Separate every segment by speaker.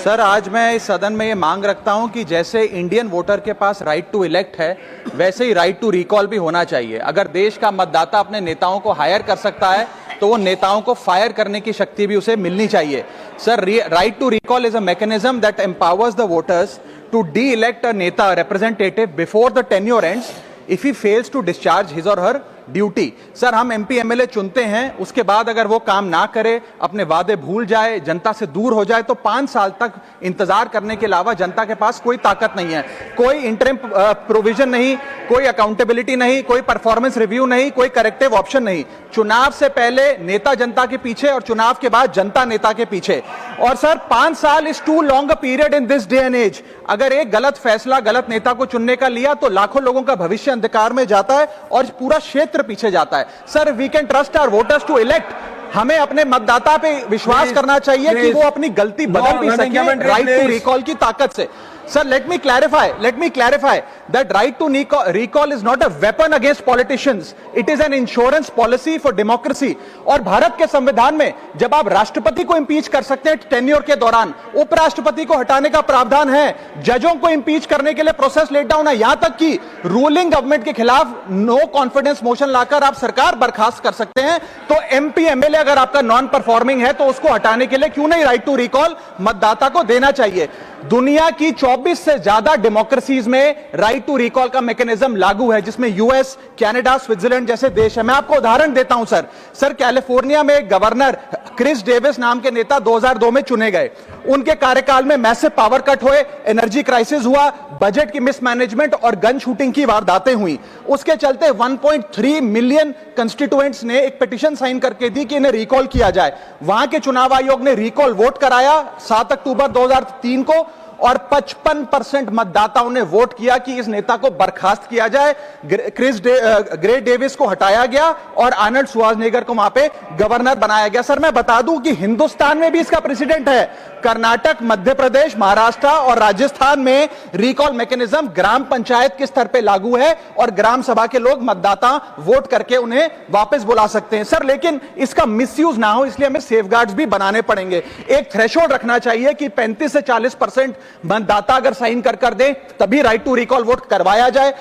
Speaker 1: Sir, आज मैं इस सदन में ये मांग रखता हूं कि जैसे इंडियन वोटर के पास राइट टू इलेक्ट है, वैसे ही राइट टू रिकॉल भी होना चाहिए। अगर देश का मतदाता अपने नेताओं को हायर कर सकता है तो वो नेताओं को फायर करने की शक्ति भी उसे मिलनी चाहिए। Sir, right to recall is a mechanism that empowers the voters to de elect a neta representative before the tenure ends if he fails to discharge his or her duty. Sir, हम MP MLA चुनते हैं, उसके बाद अगर वो काम ना करे, अपने वादे भूल जाए, जनता से दूर हो जाए, तो 5 साल तक इंतजार करने के अलावा जनता के पास कोई ताकत नहीं है। कोई इंटरिम प्रोविजन नहीं, कोई अकाउंटेबिलिटी नहीं, कोई परफॉर्मेंस रिव्यू नहीं, कोई करेक्टिव ऑप्शन नहीं। चुनाव से पहले नेता जनता के पीछे और चुनाव के बाद जनता नेता के पीछे। और सर, 5 साल is too long a period in this day and age. अगर एक गलत फैसला गलत नेता को चुनने का लिया तो लाखों लोगों का भविष्य अंधकार में जाता है और पूरा क्षेत्र पीछे जाता है। Sir, we can trust our voters to elect. हमें अपने मतदाता पे विश्वास करना चाहिए कि वो अपनी गलती बदल भी सके राइट टू रिकॉल की ताकत से। Sir, let me clarify that right to recall is not a weapon against politicians. It is an insurance policy for democracy. और भारत के संविधान में जब आप राष्ट्रपति को इंपीच कर सकते हैं टेन्योर के दौरान, उपराष्ट्रपति को हटाने का प्रावधान है, जजों को इंपीच करने के लिए प्रोसेस लेट डाउन है, यहां तक कि रूलिंग गवर्नमेंट के खिलाफ नो कॉन्फिडेंस मोशन लाकर आप सरकार बर्खास्त कर सकते हैं। तो एमपी एमएलए अगर आपका नॉन परफॉर्मिंग है तो उसको हटाने के लिए क्यों नहीं राइट टू रिकॉल मतदाता को देना चाहिए। दुनिया की 24 से ज्यादा डेमोक्रेसीज में राइट टू रिकॉल का मैकेनिज्म लागू है, जिसमें यूएस, कनाडा, स्विट्जरलैंड जैसे देश है। मैं आपको उदाहरण देता हूं सर, कैलिफोर्निया में गवर्नर क्रिस डेविस नाम के नेता 2002 में चुने गए। उनके कार्यकाल में मैसिव पावर कट हुए, एनर्जी क्राइसिस हुआ, बजट की मिसमैनेजमेंट और गन शूटिंग की वारदातें हुई। उसके चलते 1.3 मिलियन कंस्टिट्यूएंट्स ने एक पिटीशन साइन करके दी कि इन्हें रिकॉल किया जाए। वहां के चुनाव आयोग ने रिकॉल वोट कराया 7 अक्टूबर 2003 को और 55% मतदाताओं ने वोट किया कि इस नेता को बर्खास्त किया जाए। ग्रे डेविस को हटाया गया और आर्नल्ड श्वार्ज़नेगर को वहां पे गवर्नर बनाया गया। सर, मैं बता दूं कि हिंदुस्तान में भी इसका प्रेसिडेंट है। कर्नाटक, मध्य प्रदेश, महाराष्ट्र और राजस्थान में रिकॉल मैकेनिज्म ग्राम पंचायत के स्तर पे लागू है और ग्राम सभा के लोग मतदाता वोट करके उन्हें वापस बुला सकते हैं। सर, लेकिन इसका मिसयूज ना हो इसलिए हमें सेफगार्ड्स भी बनाने पड़ेंगे। एक थ्रेशोल्ड रखना चाहिए कि 35 से 40% मतदाता अगर साइन कर दे तभी राइट टू रिकॉल वोट करवाया जाए।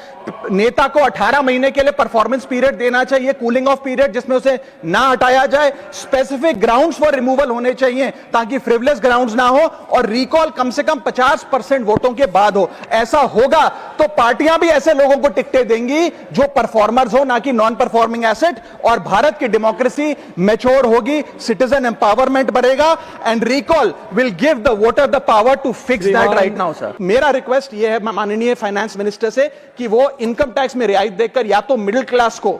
Speaker 1: नेता को 18 महीने के लिए परफॉर्मेंस पीरियड देना चाहिए, कूलिंग ऑफ पीरियड, जिसमें उसे ना हटाया जाए। स्पेसिफिक ग्राउंड्स फॉर रिमूवल होने चाहिए ताकि फ्रिवलेस ग्राउंड्स ना हो और रिकॉल कम से कम 50% वोटों के बाद हो। ऐसा होगा तो पार्टियां भी ऐसे लोगों को टिकटें देंगी जो परफॉर्मर्स हो, ना कि नॉन परफॉर्मिंग एसेट, और भारत की डेमोक्रेसी मैच्योर होगी, सिटीजन एम्पावरमेंट बढ़ेगा and recall will give the voter the power to fix that right now. Sir, मेरा रिक्वेस्ट यह है माननीय फाइनेंस मिनिस्टर से कि वो इनकम टैक्स में रियायत देकर या तो मिडिल क्लास को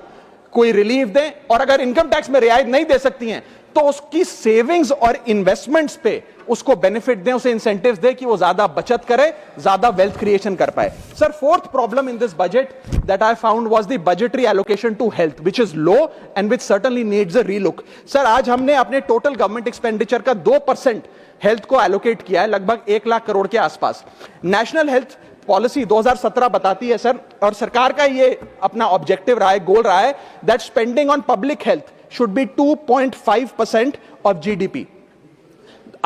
Speaker 1: कोई रिलीफ दें, और अगर इनकम टैक्स में रियायत नहीं दे सकती हैं तो उसकी सेविंग्स और इन्वेस्टमेंट्स पे उसको बेनिफिट दें, उसे इंसेंटिव्स दें कि वो ज्यादा बचत करे, ज्यादा वेल्थ क्रिएशन कर पाए। Sir, fourth problem in this budget that I found was the budgetary allocation to health, which is low and which certainly needs a relook. Sir, आज हमने अपने टोटल गवर्नमेंट एक्सपेंडिचर का 2% हेल्थ को allocate किया है, लगभग 1 लाख करोड़ के आसपास। नेशनल हेल्थ पॉलिसी 2017 बताती है सर, और सरकार का ये अपना ऑब्जेक्टिव रहा है, गोल रहा है, that spending on public health should be 2.5% of GDP.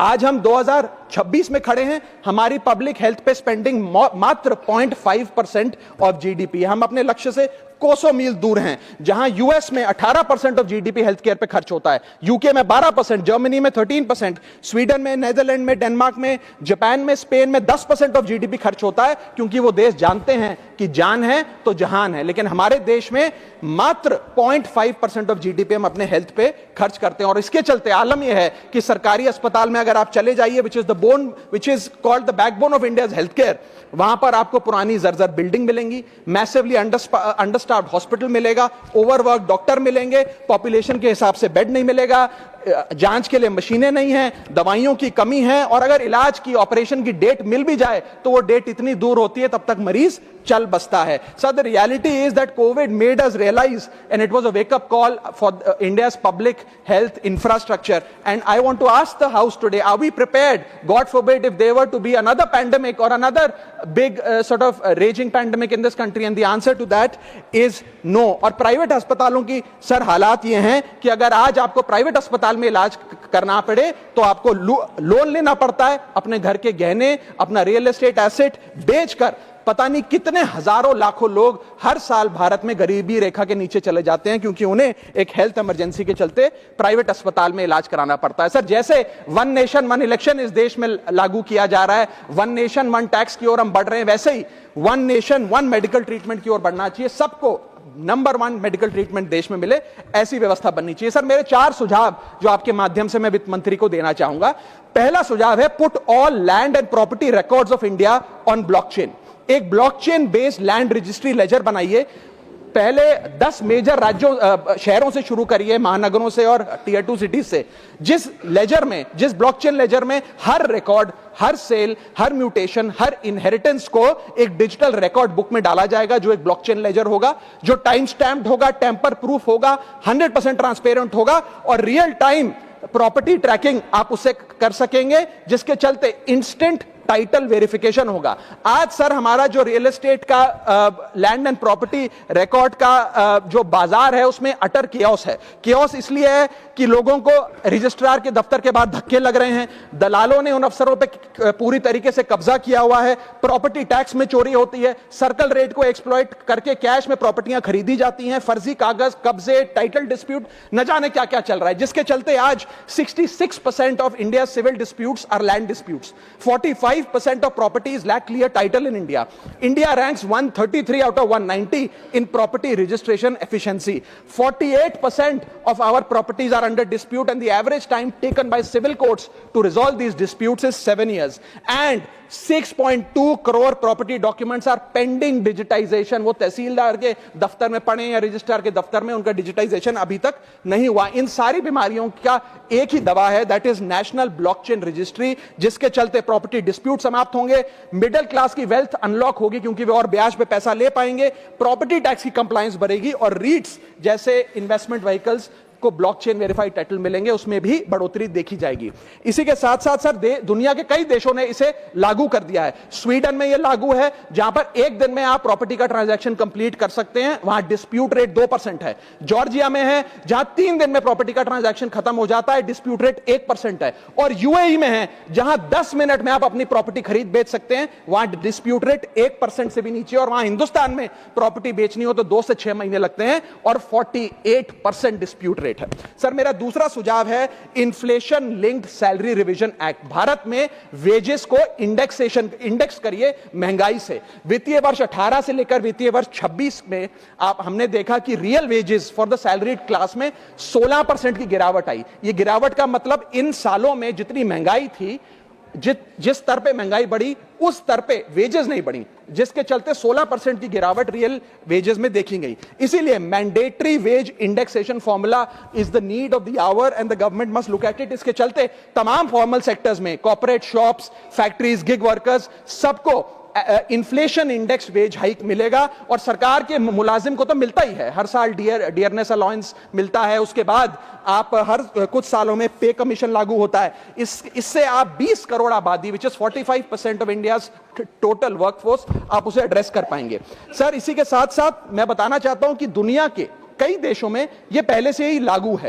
Speaker 1: आज हम 2026 में खड़े हैं, हमारी पब्लिक हेल्थ पे स्पेंडिंग मात्र 0.5% ऑफ जीडीपी। हम अपने लक्ष्य से कोसों मील दूर हैं। जहां यूएस में 18% ऑफ जीडीपी हेल्थ केयर पे खर्च होता है, यूके में 12%, जर्मनी में 13%, स्वीडन में, नेदरलैंड में, डेनमार्क में, जापान में, स्पेन में 10% ऑफ जीडीपी खर्च होता है, क्योंकि वो देश जानते हैं कि जान है तो जहान है। लेकिन हमारे देश में मात्र 0.5% ऑफ जीडीपी हम अपने हेल्थ पे खर्च करते हैं। और इसके चलते आलम यह है कि सरकारी अस्पताल में अगर आप चले जाइए, which is called the backbone of India's healthcare, वहां पर आपको पुरानी जर्जर बिल्डिंग मिलेंगी, मैसिवली अंडरस्टाफ्ड हॉस्पिटल मिलेगा, ओवरवर्क डॉक्टर मिलेंगे, पॉपुलेशन के हिसाब से बेड नहीं मिलेगा, जांच के लिए मशीनें नहीं हैं, दवाइयों की कमी है, और अगर इलाज की, ऑपरेशन की डेट मिल भी जाए तो वो डेट इतनी दूर होती है तब तक मरीज चल बसता है। Sir, the reality is that Covid made us realise and it was a wake up call for India's public health infrastructure, and I want to ask the house today, are we prepared, God forbid, if there were to be another pandemic or another big sort of raging pandemic in this country, and the answer to that is no। और private अस्पतालों की sir हालात ये हैं कि अगर आज आपको प्राइवेट अस्पताल अस्पताल में इलाज करना पड़े तो आपको लोन लेना पड़ता है, अपने घर के गहने, अपना रियल एस्टेट एसेट बेचकर पता नहीं कितने हजारों लाखों लोग हर साल भारत में गरीबी रेखा के नीचे चले जाते हैं, क्योंकि उन्हें एक हेल्थ इमरजेंसी के चलते प्राइवेट अस्पताल में इलाज कराना पड़ता है। सर, जैसे वन नेशन वन इलेक्शन इस देश में लागू किया जा रहा है, वन नेशन वन टैक्स की ओर हम बढ़ रहे हैं, वैसे ही one nation one medical treatment की ओर बढ़ना चाहिए। सबको नंबर 1 मेडिकल ट्रीटमेंट देश में मिले, ऐसी व्यवस्था बननी चाहिए। सर, मेरे 4 सुझाव जो आपके माध्यम से मैं वित्त मंत्री को देना चाहूंगा। पहला सुझाव है, put all land and property records of India on blockchain. एक blockchain based land registry ledger बनाइए। पहले 10 मेजर राज्यों शहरों से शुरू करिए, महानगरों से और टियर 2 सिटीज से, जिस ब्लॉकचेन लेजर में हर रिकॉर्ड, हर सेल, हर म्यूटेशन, हर इनहेरिटेंस को एक डिजिटल रिकॉर्ड बुक में डाला जाएगा, जो एक ब्लॉकचेन लेजर होगा, जो टाइम स्टैम्प्ड होगा, टेम्पर प्रूफ होगा, 100% ट्रांसपेरेंट होगा और रियल टाइम प्रॉपर्टी ट्रैकिंग आप उससे कर सकेंगे, जिसके चलते इंस्टेंट टाइटल वेरिफिकेशन होगा। आज सर हमारा जो रियल एस्टेट का लैंड एंड प्रॉपर्टी रिकॉर्ड का जो बाजार है, उसमें अटर कियोस है। कियोस इसलिए है कि लोगों को रजिस्ट्रार के दफ्तर के बाद धक्के लग रहे हैं, दलालों ने उन अफसरों पे पूरी तरीके से कब्जा किया हुआ है, प्रॉपर्टी टैक्स में चोरी होती है, सर्कल रेट को एक्सप्लॉइट करके कैश में प्रॉपर्टियां खरीदी जाती हैं, फर्जी कागज, कब्जे, टाइटल डिस्प्यूट, न जाने क्या क्या चल रहा है, जिसके चलते आज 66% of India civil disputes are land disputes. 45% of properties lack clear title in India. India ranks 133 out of 190 in property registration efficiency. 48% of our properties are under dispute, and the average time taken by civil courts to resolve these disputes is 7 years. And 6.2 crore property documents are pending digitization. वो तहसीलदार के दफ्तर में पड़े या registrar के दफ्तर में, उनका डिजिटाइजेशन अभी तक नहीं हुआ। इन सारी बीमारियों का एक ही दवा है, that is national blockchain registry, जिसके चलते प्रॉपर्टी डिस्प्यूट समाप्त होंगे, मिडिल क्लास की वेल्थ अनलॉक होगी क्योंकि वे और ब्याज पे पैसा ले पाएंगे, प्रॉपर्टी टैक्स की कंप्लायंस बढ़ेगी और रीट्स जैसे इन्वेस्टमेंट व्हीकल्स को ब्लॉकचेन वेरीफाइड टाइटल मिलेंगे, उसमें भी बढ़ोतरी देखी जाएगी। इसी के साथ साथ सर दुनिया के कई देशों ने इसे लागू कर दिया है। स्वीडन में यह लागू है, जहां पर एक दिन में आप प्रॉपर्टी का ट्रांजैक्शन कंप्लीट कर सकते हैं, वहां डिस्प्यूट रेट 2% है। जॉर्जिया में है, जहां 3 दिन में प्रॉपर्टी का ट्रांजैक्शन खत्म हो जाता है, डिस्प्यूट रेट 1% है। और यूएई में है, जहां 10 मिनट में आप अपनी प्रॉपर्टी खरीद बेच सकते हैं, वहां डिस्प्यूट रेट 1% से भी नीचे। और वहां हिंदुस्तान में प्रॉपर्टी बेचनी हो तो 2 से 6 महीने लगते हैं और 48% डिस्प्यूट रेट है। सर, मेरा दूसरा सुझाव है inflation linked salary revision act. Bharat में वेजेस को इंडेक्स करिए महंगाई से। वित्तीय वर्ष 18 से लेकर वित्तीय वर्ष 26 में हमने देखा कि real wages for the salaried class में 16% की गिरावट आई। ये गिरावट का मतलब इन सालों में जितनी महंगाई थी, जिस स्तर पे महंगाई बढ़ी उस स्तर पे वेजेस नहीं बढ़ी, जिसके चलते 16% की गिरावट रियल वेजेस में देखी गई। इसीलिए mandatory wage indexation formula is the need of the hour and the government must look at it. इसके चलते तमाम फॉर्मल सेक्टर्स में, corporate, shops, factories, gig workers, सबको इन्फ्लेशन इंडेक्स वेज हाइक मिलेगा। और सरकार के मुलाजिम को तो मिलता ही है, हर साल डियरनेस अलाउंस मिलता है, उसके बाद आप हर कुछ सालों में पे कमीशन लागू होता है। इससे आप 20 करोड़ आबादी, which is 45% of India's total workforce, आप उसे एड्रेस कर पाएंगे। सर, इसी के साथ साथ मैं बताना चाहता हूं कि दुनिया के कई देशों में यह पहले से ही लागू है।